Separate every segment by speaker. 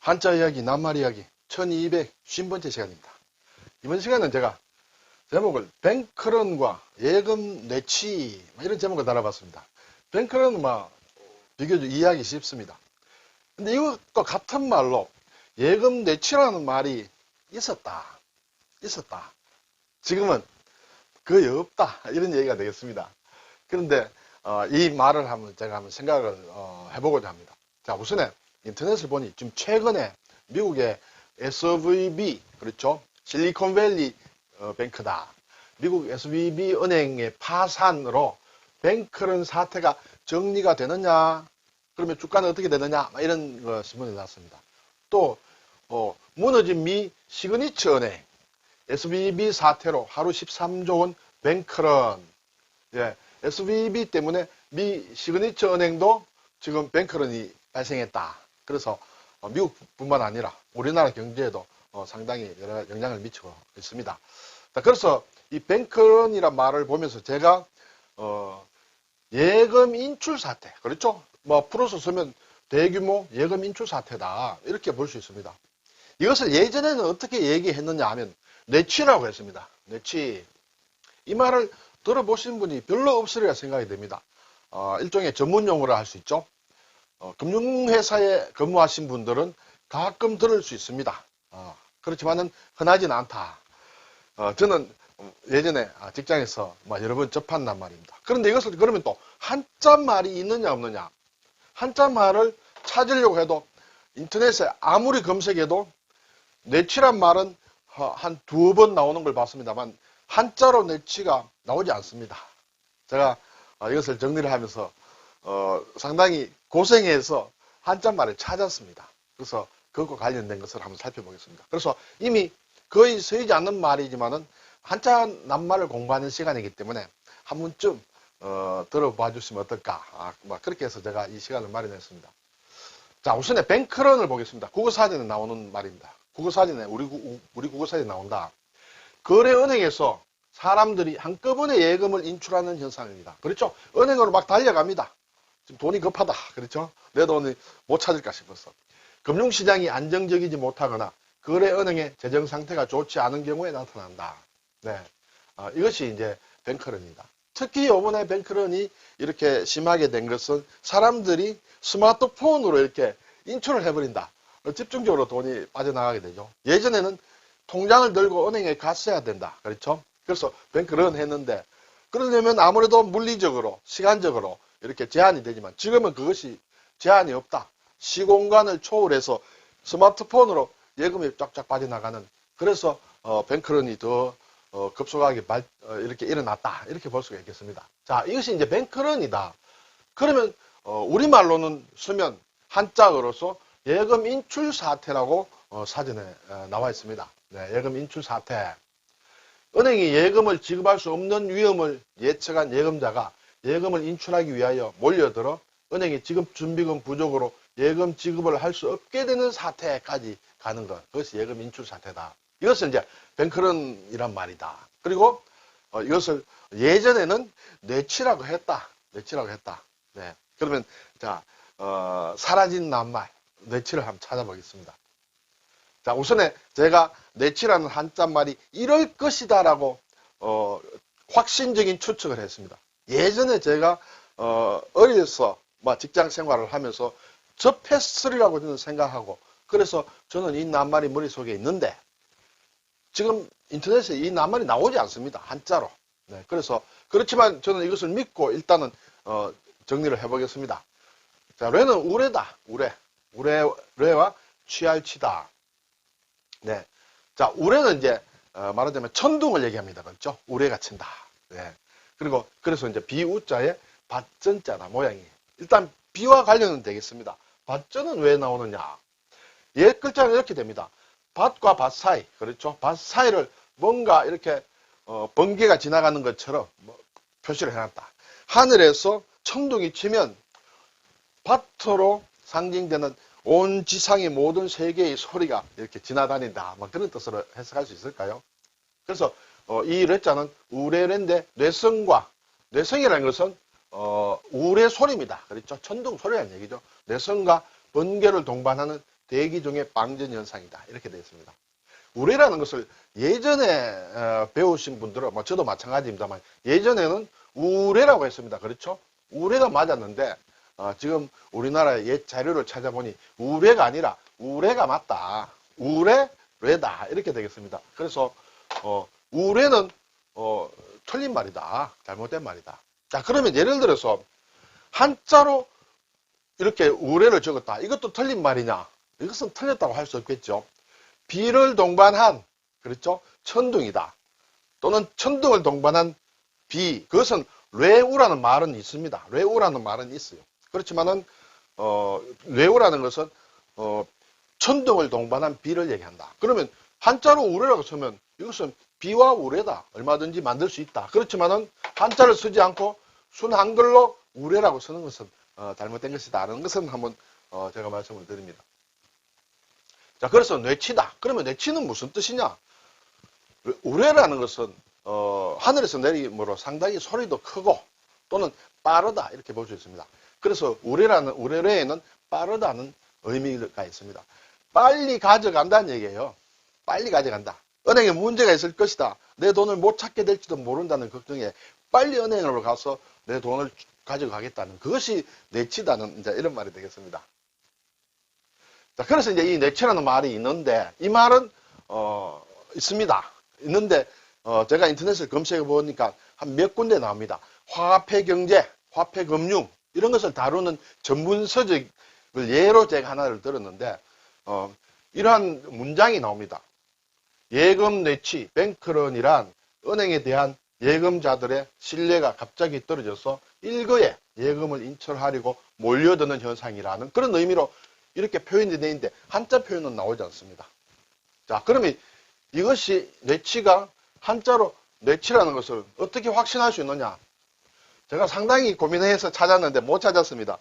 Speaker 1: 한자 이야기, 낱말 이야기 1250번째 시간입니다. 이번 시간은 제가 제목을 뱅크런과 예금 뇌치 이런 제목을 달아봤습니다. 뱅크런은 비교적 이해하기 쉽습니다. 근데 이것과 같은 말로 예금 뇌치라는 말이 있었다. 지금은 거의 없다. 이런 얘기가 되겠습니다. 그런데 이 말을 제가 한번 생각을 해보고자 합니다. 자, 우선에 인터넷을 보니 지금 최근에 미국의 SVB, 그렇죠? 실리콘밸리 뱅크다. 미국 SVB 은행의 파산으로 뱅크런 사태가 정리가 되느냐? 그러면 주가는 어떻게 되느냐? 이런 신문이 나왔습니다. 또 무너진 미 시그니처 은행 SVB 사태로 하루 13조 원 뱅크런. 예, SVB 때문에 미 시그니처 은행도 지금 뱅크런이 발생했다. 그래서 미국뿐만 아니라 우리나라 경제에도 상당히 여러 영향을 미치고 있습니다. 그래서 이 뱅크런이란 말을 보면서 제가 예금 인출 사태, 그렇죠? 풀어서 쓰면 대규모 예금 인출 사태다, 이렇게 볼 수 있습니다. 이것을 예전에는 어떻게 얘기했느냐 하면 뇌치라고 했습니다. 뇌치. 이 말을 들어보신 분이 별로 없으리라 생각이 됩니다. 일종의 전문 용어라 할 수 있죠. 금융회사에 근무하신 분들은 가끔 들을 수 있습니다. 그렇지만은 흔하지는 않다. 저는 예전에 직장에서 여러 번 접한단 말입니다. 그런데 이것을 그러면 또 한자말이 있느냐 없느냐. 한자말을 찾으려고 해도 인터넷에 아무리 검색해도 뇌치란 말은 한 2번 나오는 걸 봤습니다만 한자로 뇌치가 나오지 않습니다. 제가 이것을 정리를 하면서 상당히 고생해서 한자말을 찾았습니다. 그래서 그것과 관련된 것을 한번 살펴보겠습니다. 그래서 이미 거의 쓰이지 않는 말이지만은 한자 낱말을 공부하는 시간이기 때문에 한 번쯤 들어봐 주시면 어떨까. 그렇게 해서 제가 이 시간을 마련했습니다. 자, 우선에 뱅크런을 보겠습니다. 국어사전에 나오는 말입니다. 국어사전에 우리 국어사전에 나온다. 거래은행에서 사람들이 한꺼번에 예금을 인출하는 현상입니다. 그렇죠? 은행으로 막 달려갑니다. 지금 돈이 급하다. 그렇죠? 내 돈이 못 찾을까 싶어서. 금융시장이 안정적이지 못하거나 거래은행의 재정 상태가 좋지 않은 경우에 나타난다. 네. 이것이 이제 뱅크런입니다. 특히 이번에 뱅크런이 이렇게 심하게 된 것은 사람들이 스마트폰으로 이렇게 인출을 해버린다. 집중적으로 돈이 빠져나가게 되죠. 예전에는 통장을 들고 은행에 갔어야 된다. 그렇죠? 그래서 뱅크런 했는데 그러려면 아무래도 물리적으로, 시간적으로 이렇게 제한이 되지만 지금은 그것이 제한이 없다. 시공간을 초월해서 스마트폰으로 예금이 쫙쫙 빠져나가는, 그래서 뱅크런이 더 급속하게 이렇게 일어났다. 이렇게 볼 수가 있겠습니다. 자, 이것이 이제 뱅크런이다. 그러면 우리말로는 쓰면 한자어로서 예금 인출 사태라고 사전에 나와 있습니다. 네, 예금 인출 사태. 은행이 예금을 지급할 수 없는 위험을 예측한 예금자가 예금을 인출하기 위하여 몰려들어 은행이 지급 준비금 부족으로 예금 지급을 할 수 없게 되는 사태까지 가는 것. 그것이 예금 인출 사태다. 이것을 이제 뱅크런이란 말이다. 그리고 이것을 예전에는 뇌치라고 했다. 네. 그러면 자, 사라진 낱말 뇌치를 한번 찾아보겠습니다. 자, 우선에 제가 뇌치라는 한자말이 이럴 것이다라고 확신적인 추측을 했습니다. 예전에 제가 어려서 직장 생활을 하면서 접했으리라고 저는 생각하고, 그래서 저는 이 낱말이 머릿속에 있는데 지금 인터넷에 이 낱말이 나오지 않습니다. 한자로. 네, 그래서 그렇지만 저는 이것을 믿고 일단은 정리를 해보겠습니다. 자, 뇌는 우레다. 우레와 취할치다. 네. 자, 우레는 이제 말하자면 천둥을 얘기합니다. 그렇죠? 우레가 친다. 네. 그리고 그래서 이제 비우자에 밭전자다 모양이. 일단 비와 관련은 되겠습니다. 밭전은 왜 나오느냐? 옛 글자는 이렇게 됩니다. 밭과 밭 사이, 그렇죠? 밭 사이를 뭔가 이렇게 번개가 지나가는 것처럼 표시를 해놨다. 하늘에서 천둥이 치면 밭으로 상징되는 온 지상의 모든 세계의 소리가 이렇게 지나다닌다. 그런 뜻으로 해석할 수 있을까요? 그래서 이 뇌자는 우레인데 뇌성이라는 것은 우레 소리입니다. 그렇죠? 천둥 소리라는 얘기죠. 뇌성과 번개를 동반하는 대기 중의 방전 현상이다. 이렇게 되어 있습니다. 우레라는 것을 예전에 배우신 분들은, 뭐 저도 마찬가지입니다만, 예전에는 우레라고 했습니다. 그렇죠? 우레가 맞았는데, 지금 우리나라의 옛 자료를 찾아보니 우레가 아니라 우레가 맞다. 우레레다. 이렇게 되겠습니다. 그래서, 우레는, 틀린 말이다. 잘못된 말이다. 자, 그러면 예를 들어서, 한자로 이렇게 우레를 적었다. 이것도 틀린 말이냐? 이것은 틀렸다고 할 수 없겠죠. 비를 동반한, 그렇죠? 천둥이다. 또는 천둥을 동반한 비. 그것은 뇌우라는 말은 있습니다. 뇌우라는 말은 있어요. 그렇지만은, 뇌우라는 것은, 천둥을 동반한 비를 얘기한다. 그러면 한자로 우레라고 쓰면 이것은 비와 우레다. 얼마든지 만들 수 있다. 그렇지만은 한자를 쓰지 않고 순 한글로 우레라고 쓰는 것은 잘못된 것이다. 라는 것은 한번 제가 말씀을 드립니다. 자, 그래서 뇌치다. 그러면 뇌치는 무슨 뜻이냐? 우레라는 것은 하늘에서 내림으로 상당히 소리도 크고 또는 빠르다 이렇게 볼 수 있습니다. 그래서 우레에는 빠르다는 의미가 있습니다. 빨리 가져간다는 얘기예요. 빨리 가져간다. 은행에 문제가 있을 것이다. 내 돈을 못 찾게 될지도 모른다는 걱정에 빨리 은행으로 가서 내 돈을 가져가겠다는 그것이 내치다는 이제 이런 말이 되겠습니다. 자, 그래서 이제 이 내치라는 말이 있는데 이 말은 있습니다. 있는데 제가 인터넷을 검색해 보니까 한 몇 군데 나옵니다. 화폐 경제, 화폐 금융 이런 것을 다루는 전문 서적을 예로 제가 하나를 들었는데 이러한 문장이 나옵니다. 예금 내치, 뱅크런이란 은행에 대한 예금자들의 신뢰가 갑자기 떨어져서 일거에 예금을 인출하려고 몰려드는 현상이라는 그런 의미로 이렇게 표현이 되어 있는데 한자 표현은 나오지 않습니다. 자, 그러면 이것이 내치가 한자로 내치라는 것을 어떻게 확신할 수 있느냐? 제가 상당히 고민해서 찾았는데 못 찾았습니다.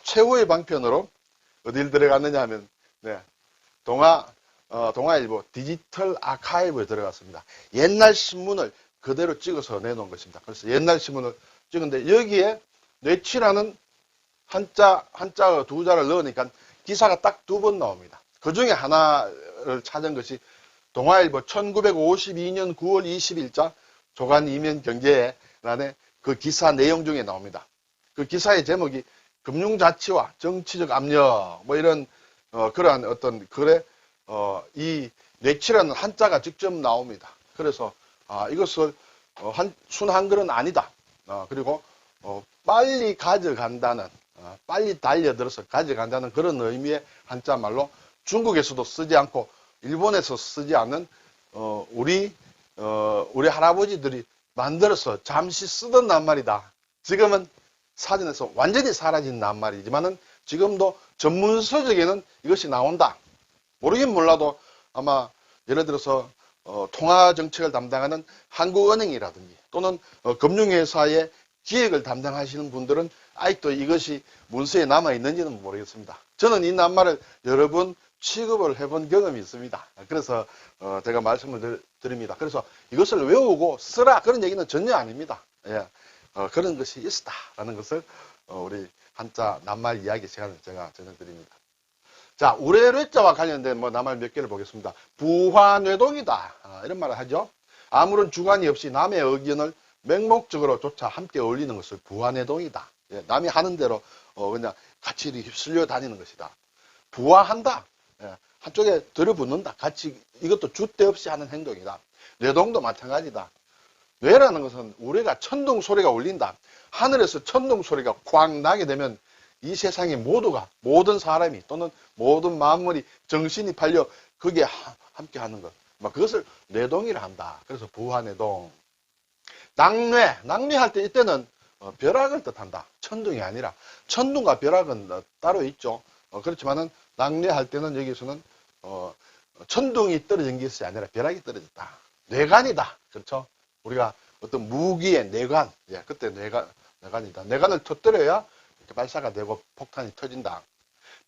Speaker 1: 최후의 방편으로 어딜 들어갔느냐 하면 동아일보 디지털 아카이브에 들어갔습니다. 옛날 신문을 그대로 찍어서 내놓은 것입니다. 그래서 옛날 신문을 찍은데 여기에 뇌치라는 한자 두 자를 넣으니까 기사가 딱 2번 나옵니다. 그 중에 하나를 찾은 것이 동아일보 1952년 9월 20일자 조간 이면 경제란에 그 기사 내용 중에 나옵니다. 그 기사의 제목이 금융자치와 정치적 압력 뭐 이런 그러한 어떤 글에 이 뇌치라는 한자가 직접 나옵니다. 그래서 이것을 순 한글은 아니다. 그리고 빨리 가져간다는 빨리 달려들어서 가져간다는 그런 의미의 한자 말로 중국에서도 쓰지 않고 일본에서 쓰지 않는 우리 할아버지들이 만들어서 잠시 쓰던 낱말이다. 지금은 사전에서 완전히 사라진 낱말이지만은 지금도 전문 서적에는 이것이 나온다. 모르긴 몰라도 아마 예를 들어서 통화 정책을 담당하는 한국은행이라든지 또는 금융회사의 기획을 담당하시는 분들은 아직도 이것이 문서에 남아 있는지는 모르겠습니다. 저는 이 낱말을 여러 번 취급을 해본 경험이 있습니다. 그래서 제가 말씀을 드립니다. 그래서 이것을 외우고 쓰라 그런 얘기는 전혀 아닙니다. 예. 그런 것이 있었다라는 것을 우리 한자 낱말 이야기 시간을 제가 전해드립니다. 자, 우레뢰자와 관련된 낱말 몇 개를 보겠습니다. 부화뇌동이다. 이런 말을 하죠. 아무런 주관이 없이 남의 의견을 맹목적으로 조차 함께 어울리는 것을 부화뇌동이다. 예, 남이 하는 대로 그냥 같이 휩쓸려 다니는 것이다. 부화한다. 예, 한쪽에 들어붙는다. 같이 이것도 줏대 없이 하는 행동이다. 뇌동도 마찬가지다. 뇌라는 것은 우레가 천둥 소리가 울린다. 하늘에서 천둥 소리가 쾅 나게 되면 이 세상의 모든 사람이 또는 모든 만물이 정신이 팔려 거기에 함께 하는 것. 그것을 뇌동이라 한다. 그래서 부화뇌동. 낙뢰할 때 이때는 벼락을 뜻한다. 천둥이 아니라. 천둥과 벼락은 따로 있죠. 그렇지만은 낙뢰할 때는 여기서는 천둥이 떨어진 것이 아니라 벼락이 떨어졌다. 뇌관이다. 그렇죠? 우리가 어떤 무기의 뇌관. 예, 그때 뇌관이다. 뇌관을 터뜨려야 이렇게 발사가 되고 폭탄이 터진다.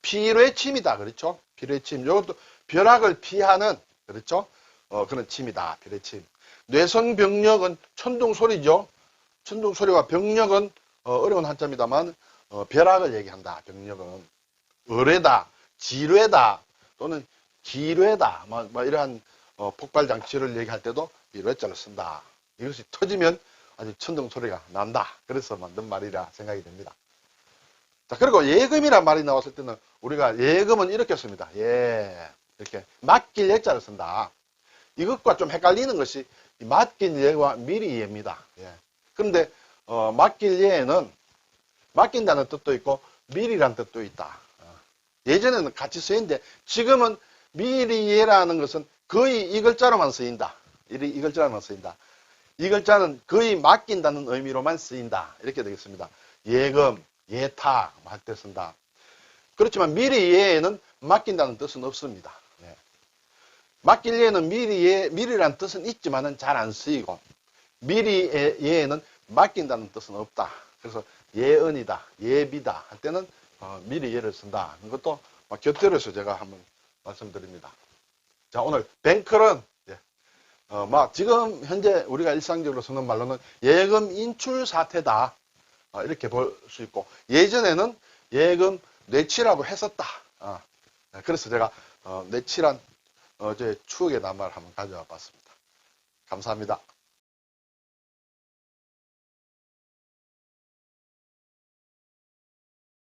Speaker 1: 피뢰침이다. 그렇죠? 피뢰침. 이것도 벼락을 피하는, 그렇죠? 그런 침이다. 피뢰침. 뇌성병력은 천둥소리죠. 천둥소리와 병력은 어려운 한자입니다만 벼락을 얘기한다. 병력은. 의뢰다. 지뢰다. 또는 기뢰다. 뭐 이러한 폭발 장치를 얘기할 때도 이 뢰자를 쓴다. 이것이 터지면 아주 천둥 소리가 난다. 그래서 만든 말이라 생각이 됩니다. 자, 그리고 예금이란 말이 나왔을 때는 우리가 예금은 이렇게 씁니다. 예. 이렇게 맡길 예자를 쓴다. 이것과 좀 헷갈리는 것이 맡긴 예와 미리 예입니다. 예. 그런데 맡길 예에는 맡긴다는 뜻도 있고 미리라는 뜻도 있다. 예전에는 같이 쓰였는데 지금은 미리 예라는 것은 거의 이 글자로만 쓰인다. 이 글자로만 쓰인다. 이 글자는 거의 맡긴다는 의미로만 쓰인다. 이렇게 되겠습니다. 예금, 예탁 할 때 쓴다. 그렇지만 미리 예에는 맡긴다는 뜻은 없습니다. 예. 맡길 예는 미리라는 뜻은 있지만은 잘 안 쓰이고 미리 예에는 맡긴다는 뜻은 없다. 그래서 예언이다, 예비다 할 때는 미리 예를 쓴다. 이것도 곁들여서 제가 한번 말씀드립니다. 자, 오늘 뱅클은 지금 현재 우리가 일상적으로 쓰는 말로는 예금 인출 사태다. 이렇게 볼 수 있고 예전에는 예금 뇌치라고 했었다. 그래서 제가 뇌치란 제 추억의 낱말을 한번 가져와 봤습니다. 감사합니다.